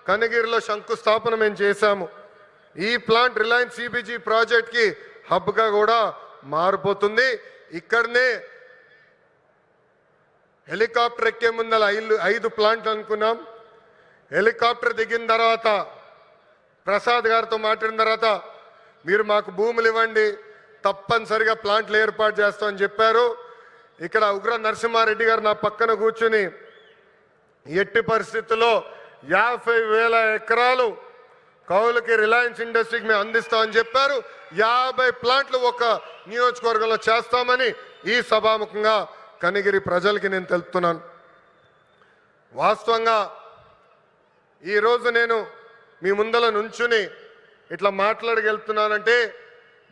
కనగిరిలో శంకుస్థాపన మేము చేశాము. ఈ ప్లాంట్ రిలయన్స్ సిబిజీ ప్రాజెక్ట్కి హబ్గా కూడా మారిపోతుంది. ఇక్కడనే హెలికాప్టర్ ఎక్కే ముందల 5 ప్లాంట్లు అనుకున్నాం. హెలికాప్టర్ దిగిన తర్వాత ప్రసాద్ గారితో మాట్లాడిన తర్వాత మీరు మాకు భూములు ఇవ్వండి, తప్పనిసరిగా ప్లాంట్లు ఏర్పాటు చేస్తామని చెప్పారు. ఇక్కడ ఉగ్ర నరసింహారెడ్డి గారు నా పక్కన కూర్చుని ఎట్టి పరిస్థితుల్లో 50,000 ఎకరాలు కౌలుకి రిలయన్స్ ఇండస్ట్రీకి మేము అందిస్తామని చెప్పారు. 50 ప్లాంట్లు ఒక నియోజకవర్గంలో చేస్తామని ఈ సభాముఖంగా కనిగిరి ప్రజలకి నేను తెలుపుతున్నాను. వాస్తవంగా ఈరోజు నేను మీ ముందల నుంచుని ఇట్లా మాట్లాడగలుగుతున్నానంటే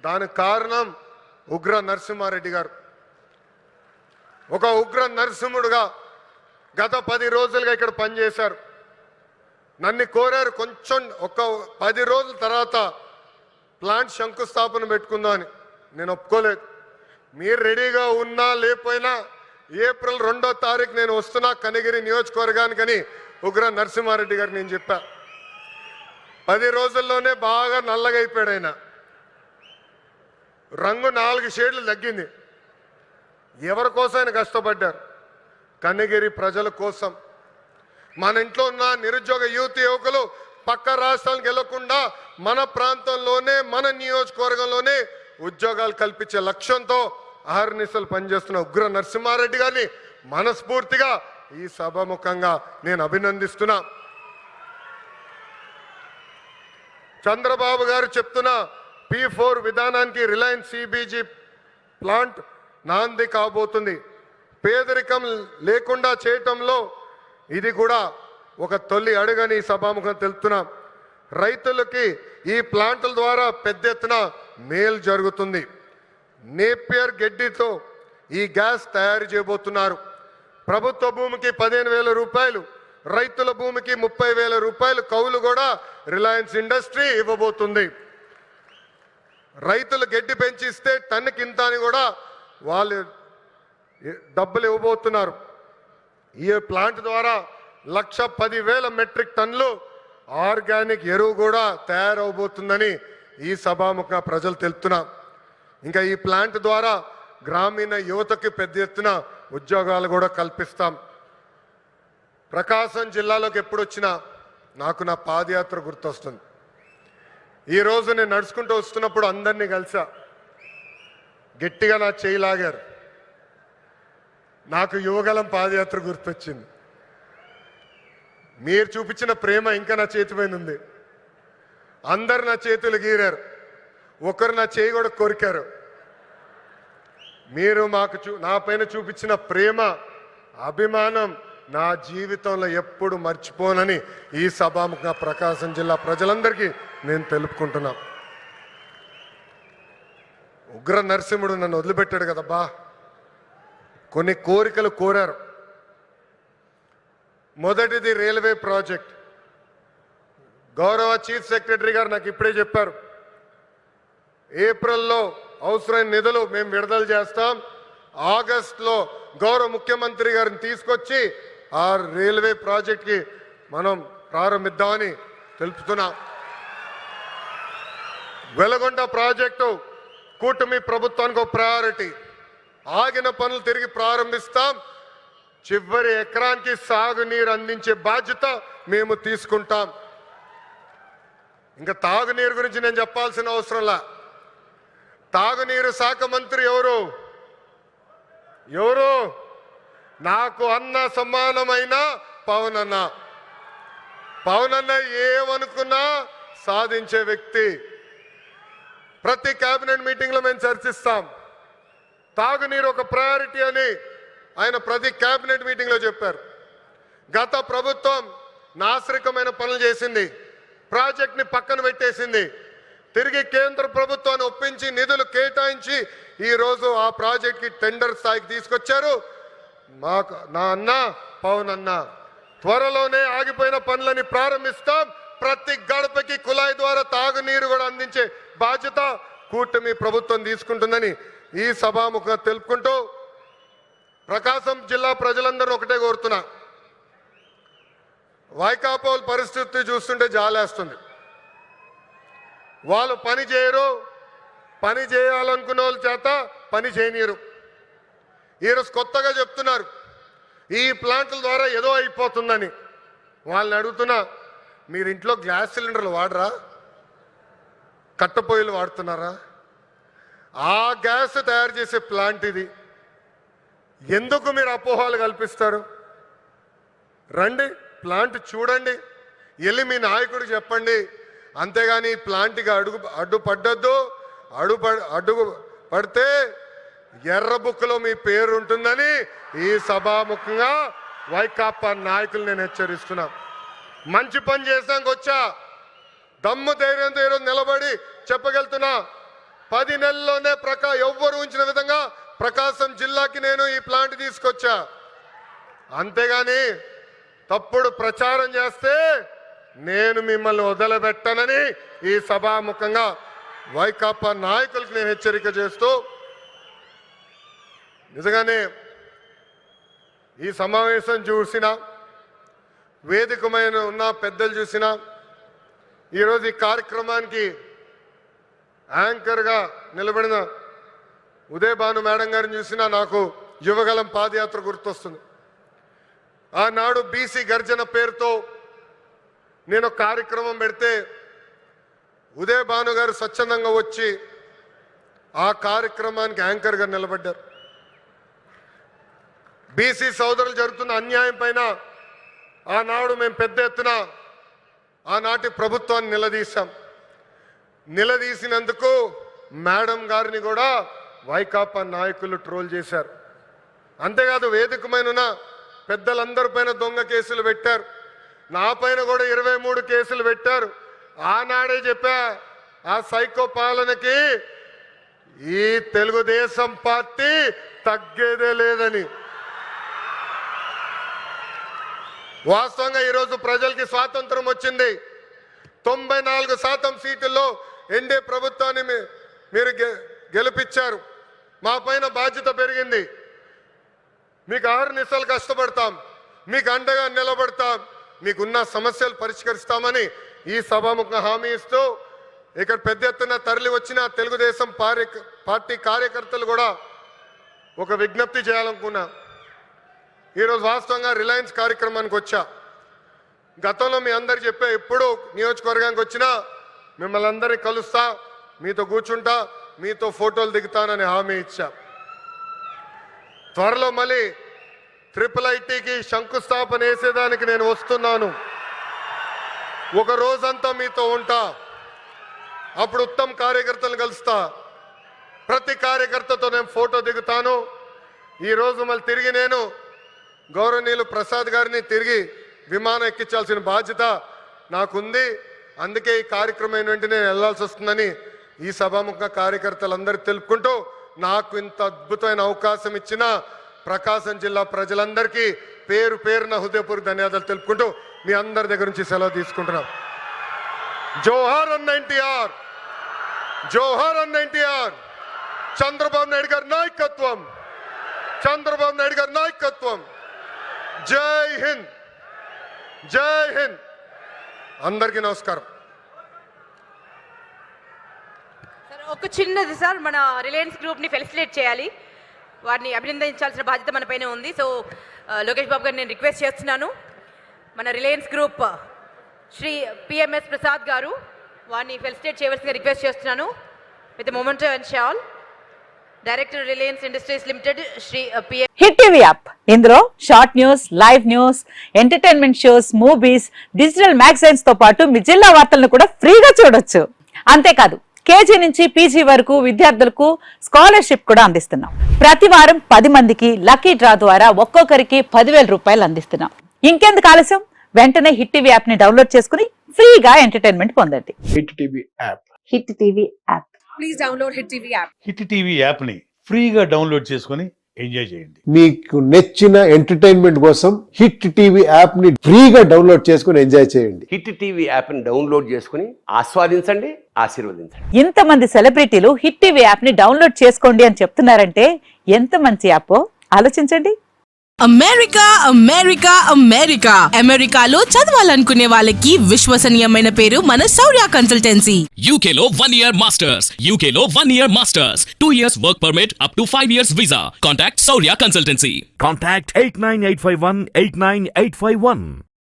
దానికి కారణం ఉగ్ర నరసింహారెడ్డి గారు. ఒక ఉగ్ర నరసింహుడుగా గత 10 రోజులుగా ఇక్కడ పనిచేశారు. నన్ను కోరారు కొంచెం ఒక 10 రోజుల తర్వాత ప్లాంట్ శంకుస్థాపన పెట్టుకుందామని. నేను ఒప్పుకోలేదు. మీరు రెడీగా ఉన్నా లేకపోయినా ఏప్రిల్ 2వ తారీఖు నేను వస్తున్నా కనిగిరి నియోజకవర్గానికని ఉగ్ర నరసింహారెడ్డి గారికి నేను చెప్పా. 10 రోజుల్లోనే బాగా నల్లగా అయిపోయాడు ఆయన. రంగు 4 షేడ్లు తగ్గింది. ఎవరి కోసం ఆయన కష్టపడ్డారు? కనిగిరి ప్రజల కోసం. మన ఇంట్లో ఉన్న నిరుద్యోగ యువకులు పక్క రాష్ట్రాలకు వెళ్లకుండా మన ప్రాంతంలోనే మన నియోజకవర్గంలోనే ఉద్యోగాలు కల్పించే లక్ష్యంతో అహర్నిశలు పనిచేస్తున్న ఉగ్ర నరసింహారెడ్డి గారిని మనస్ఫూర్తిగా ఈ సభాముఖంగా నేను అభినందిస్తున్నా. చంద్రబాబు గారు చెప్తున్న P4 విధానానికి రిలయన్స్ సిబిజీ ప్లాంట్ నాంది కాబోతుంది. పేదరికం లేకుండా చేయటంలో ఇది కూడా ఒక తొలి అడుగని సభాముఖం తెలుపుతున్నాం. రైతులకి ఈ ప్లాంట్ల ద్వారా పెద్ద ఎత్తున మేలు జరుగుతుంది. నేపియర్ గడ్డితో ఈ గ్యాస్ తయారు చేయబోతున్నారు. ప్రభుత్వ భూమికి 15,000 రూపాయలు, రైతుల భూమికి 30,000 రూపాయలు కౌలు కూడా రిలయన్స్ ఇండస్ట్రీ ఇవ్వబోతుంది. రైతులు గడ్డి పెంచిస్తే టన్నుకింత అని కూడా వాళ్ళు డబ్బులు ఇవ్వబోతున్నారు. ఈ ప్లాంట్ ద్వారా 1,10,000 మెట్రిక్ టన్నులు ఆర్గానిక్ ఎరువు కూడా తయారవబోతుందని ఈ సభాముఖ ప్రజలు తెలుపుతున్నారు. ఇంకా ఈ ప్లాంట్ ద్వారా గ్రామీణ యువతకి పెద్ద ఎత్తున ఉద్యోగాలు కూడా కల్పిస్తాం. ప్రకాశం జిల్లాలోకి ఎప్పుడు వచ్చినా నాకు నా పాదయాత్ర గుర్తొస్తుంది. ఈరోజు నేను నడుచుకుంటూ వస్తున్నప్పుడు అందరినీ కలిసా. గట్టిగా నా చేయి లాగారు. నాకు యువగలం పాదయాత్ర గుర్తొచ్చింది. మీరు చూపించిన ప్రేమ ఇంకా నా చేతి పైన ఉంది. అందరు నా చేతులు గీరారు, ఒకరు నా చేయి కూడా కొరికారు. మీరు మాకు నా పైన చూపించిన ప్రేమ, అభిమానం నా జీవితంలో ఎప్పుడు మర్చిపోనని ఈ సభాముఖంగా ప్రకాశం జిల్లా ప్రజలందరికీ నేను తెలుపుకుంటున్నా. ఉగ్ర నరసింహుడు నన్ను వదిలిపెట్టాడు కదబ్బా. కొన్ని కోరికలు కోరారు. మొదటిది రైల్వే ప్రాజెక్ట్. గౌరవ చీఫ్ సెక్రటరీ గారు నాకు ఇప్పుడే చెప్పారు, ఏప్రిల్లో అవసరమైన నిధులు మేము విడుదల చేస్తాం. ఆగస్టులో గౌరవ ముఖ్యమంత్రి గారిని తీసుకొచ్చి ఆ రైల్వే ప్రాజెక్ట్కి మనం ప్రారంభిద్దామని తెలుపుతున్నాం. వెలగొండ ప్రాజెక్టు కూటమి ప్రభుత్వానికి ఒక ప్రయారిటీ. ఆగిన పనులు తిరిగి ప్రారంభిస్తాం. చివరి ఎకరానికి సాగునీరు అందించే బాధ్యత మేము తీసుకుంటాం. ఇంకా తాగునీరు గురించి నేను చెప్పాల్సిన అవసరంలా. తాగునీరు శాఖ మంత్రి ఎవరు? నాకు అన్న సమానమైన పవన్ అన్న. పవన్ అన్న ఏమనుకున్నా సాధించే వ్యక్తి. ప్రతి కేబినెట్ మీటింగ్లో మేము చర్చిస్తాం. తాగునీరు ఒక ప్రయారిటీ అని ఆయన ప్రతి కేబినెట్ మీటింగ్లో చెప్పారు. గత ప్రభుత్వం నాశరికమైన పనులు చేసింది, ప్రాజెక్ట్ని పక్కన పెట్టేసింది. తిరిగి కేంద్ర ప్రభుత్వాన్ని ఒప్పించి నిధులు కేటాయించి ఈరోజు ఆ ప్రాజెక్ట్కి టెండర్ స్థాయికి తీసుకొచ్చారు. నా అన్న పవన్ అన్న త్వరలోనే ఆగిపోయిన పనులని ప్రారంభిస్తాం. ప్రతి గడపకి కుళాయి ద్వారా తాగునీరు కూడా అందించే బాధ్యత కూటమి ప్రభుత్వం తీసుకుంటుందని ఈ సభాముఖంగా తెలుపుకుంటూ ప్రకాశం జిల్లా ప్రజలందరూ ఒకటే కోరుతున్నా, వైకాపా పరిస్థితి చూస్తుంటే జాలేస్తుంది. వాళ్ళు పని చేయరు, పని చేయాలనుకున్న వాళ్ళ చేత పని చేయనీరు. ఈరోజు కొత్తగా చెప్తున్నారు ఈ ప్లాంట్ల ద్వారా ఏదో అయిపోతుందని. వాళ్ళని అడుగుతున్నా, మీరు ఇంట్లో గ్యాస్ సిలిండర్లు వాడరా? కట్టెపొయ్యిలు వాడుతున్నారా? ఆ గ్యాస్ తయారు చేసే ప్లాంట్ ఇది. ఎందుకు మీరు అపోహలు కల్పిస్తారు? రండి, ప్లాంట్ చూడండి, వెళ్ళి మీ నాయకుడు చెప్పండి. అంతేగాని ఈ ప్లాంట్కి అడ్డుపడ్డద్దు. అడుగు పడితే ఎర్ర బుక్లో మీ పేరు ఉంటుందని ఈ సభాముఖంగా వైకాపా నాయకులు నేను హెచ్చరిస్తున్నా. మంచి పని చేసాక వచ్చా, దమ్ము ధైర్యంతో ఈరోజు నిలబడి చెప్పగలుగుతున్నా. 10 నెలల్లోనే ఎవ్వరు ఉంచిన విధంగా ప్రకాశం జిల్లాకి నేను ఈ ప్లాంట్ తీసుకొచ్చా. అంతేగాని తప్పుడు ప్రచారం చేస్తే నేను మిమ్మల్ని వదిలిపెట్టనని ఈ సభాముఖంగా వైకాపా నాయకులకు నేను హెచ్చరిక చేస్తూ, నిజంగానే ఈ సమావేశం చూసిన, వేదికమైన ఉన్న పెద్దలు చూసిన, ఈరోజు ఈ కార్యక్రమానికి యాంకర్గా నిలబడిన ఉదయ్ భాను మేడం గారిని చూసినా నాకు యువగలం పాదయాత్ర గుర్తొస్తుంది. ఆనాడు బీసీ గర్జన పేరుతో నేను కార్యక్రమం పెడితే ఉదయ్ భాను గారు స్వచ్ఛందంగా వచ్చి ఆ కార్యక్రమానికి యాంకర్గా నిలబడ్డారు. బీసీ సోదరులు జరుగుతున్న అన్యాయం పైన ఆనాడు మేము పెద్ద ఎత్తున ఆనాటి ప్రభుత్వాన్ని నిలదీశాం. నిలదీసినందుకు మేడం గారిని కూడా వైకాపా నాయకులు ట్రోల్ చేశారు. అంతేకాదు వేదికమైన పెద్దలందరి పైన దొంగ కేసులు పెట్టారు. నా పైన కూడా 23 కేసులు పెట్టారు. ఆనాడే చెప్పా, ఆ సైకో పాలనకి ఈ తెలుగుదేశం పార్టీ తగ్గేదే లేదని. వాస్తవంగా ఈరోజు ప్రజలకి స్వాతంత్రం వచ్చింది. 94% సీట్లలో ఎన్డీఏ ప్రభుత్వాన్ని మీరు గెలిపించారు. మా పైన బాధ్యత పెరిగింది. మీకు అహర్నిశలు కష్టపడతాం, మీకు అండగా నిలబడతాం, మీకున్న సమస్యలు పరిష్కరిస్తామని ఈ సభాముఖ హామీ ఇస్తూ ఇక్కడ పెద్ద ఎత్తున తరలి వచ్చిన తెలుగుదేశం పార్టీ కార్యకర్తలు కూడా ఒక విజ్ఞప్తి చేయాలనుకున్నా. ఈరోజు వాస్తవంగా రిలయన్స్ కార్యక్రమానికి వచ్చా. గతంలో మీ అందరికి చెప్పా, ఎప్పుడు నియోజకవర్గానికి వచ్చినా మిమ్మల్ని అందరినీ కలుస్తా, మీతో కూర్చుంటా, మీతో ఫోటోలు దిగుతానని హామీ ఇచ్చా. త్వరలో మళ్ళీ IIITకి శంకుస్థాపన వేసేదానికి నేను వస్తున్నాను. ఒక రోజంతా మీతో ఉంటా. అప్పుడు ఉత్తమ్ కార్యకర్తలను కలుస్తా. ప్రతి కార్యకర్తతో నేను ఫోటో దిగుతాను. ఈరోజు మళ్ళీ తిరిగి నేను గౌరవనీయులు ప్రసాద్ గారిని తిరిగి విమానం ఎక్కించాల్సిన బాధ్యత నాకుంది. అందుకే ఈ కార్యక్రమం వెంటనే నేను వెళ్లాల్సి వస్తుందని ఈ సభాముఖ కార్యకర్తలందరూ తెలుపుకుంటూ, నాకు ఇంత అద్భుతమైన అవకాశం ఇచ్చిన ప్రకాశం జిల్లా ప్రజలందరికీ పేరు పేరున హృదయపూర్వక ధన్యవాదాలు తెలుపుకుంటూ మీ అందరి దగ్గర నుంచి సెలవు తీసుకుంటున్నాం. జోహార్ అన్న ఎన్టీఆర్, జోహార్ అన్న ఎన్టీఆర్. చంద్రబాబు నాయుడు గారి నాయకత్వం, చంద్రబాబు నాయుడు గారి నాయకత్వం. జై హింద్, జై హింద్. అందరికీ నమస్కారం. ఒక చిన్నది సార్, మన రిలయన్స్ గ్రూప్ని ఫెలిసిటేట్ చేయాలి, వారిని అభినందించాల్సిన బాధ్యత మన పైన ఉంది. సో లోకేష్ బాబు గారిని నేను రిక్వెస్ట్ చేస్తున్నాను, మన Reliance group Shri PMS Prasad garu వారిని ఫెలిసిటేట్ చేయవలసిందిగా రిక్వెస్ట్ చేస్తున్నాను. With memento and shawl director Reliance Industries Limited Shri PM. Hit TV app, ఇందులో short news, live news, entertainment shows, movies, digital magazines తో పాటు మీ జిల్లా వార్తలను కూడా ఫ్రీగా చూడొచ్చు. అంతేకాదు కేజీ నుంచి పీజీ వరకు విద్యార్థులకు స్కాలర్షిప్ కూడా అందిస్తున్నాం. ప్రతి వారం 10 మందికి లక్కీ డ్రా ద్వారా ఒక్కొక్కరికి 10,000 రూపాయలు అందిస్తున్నాం. ఇంకెందుకు ఆలస్యం, వెంటనే హిట్ టీవీ యాప్ ని డౌన్లోడ్ చేసుకుని ఫ్రీగా ఎంటర్టైన్మెంట్ పొందండి. Hit TV app, hit TV app. Please download hit TV app. Hit TV app ని ఫ్రీగా డౌన్లోడ్ చేసుకొని ఎంజాయ్ చేయండి. మీకు నచ్చిన ఎంటర్టైన్మెంట్ కోసం హిట్ టీవీ యాప్ ని ఫ్రీగా డౌన్లోడ్ చేసుకుని ఎంజాయ్ చేయండి. హిట్ టీవీ యాప్ ని డౌన్లోడ్ చేసుకుని ఆస్వాదించండి, ఆశీర్వదించండి. ఇంతమంది సెలబ్రిటీలు హిట్ టీవీ యాప్ ని డౌన్లోడ్ చేసుకోండి అని చెప్తున్నారంటే ఎంత మంచి యాప్ ఆలోచించండి. అమెరికా అమెరికా అమెరికా అమెరికాలో చదవాలనుకునే వాళ్ళకి విశ్వసనీయమైన పేరు మన శౌర్య consultancy. UK Law 1 Year Masters. UK Law 1 Year Masters. 2 years work permit up to 5 years visa. Contact Saurya Consultancy. Contact 89851 89851.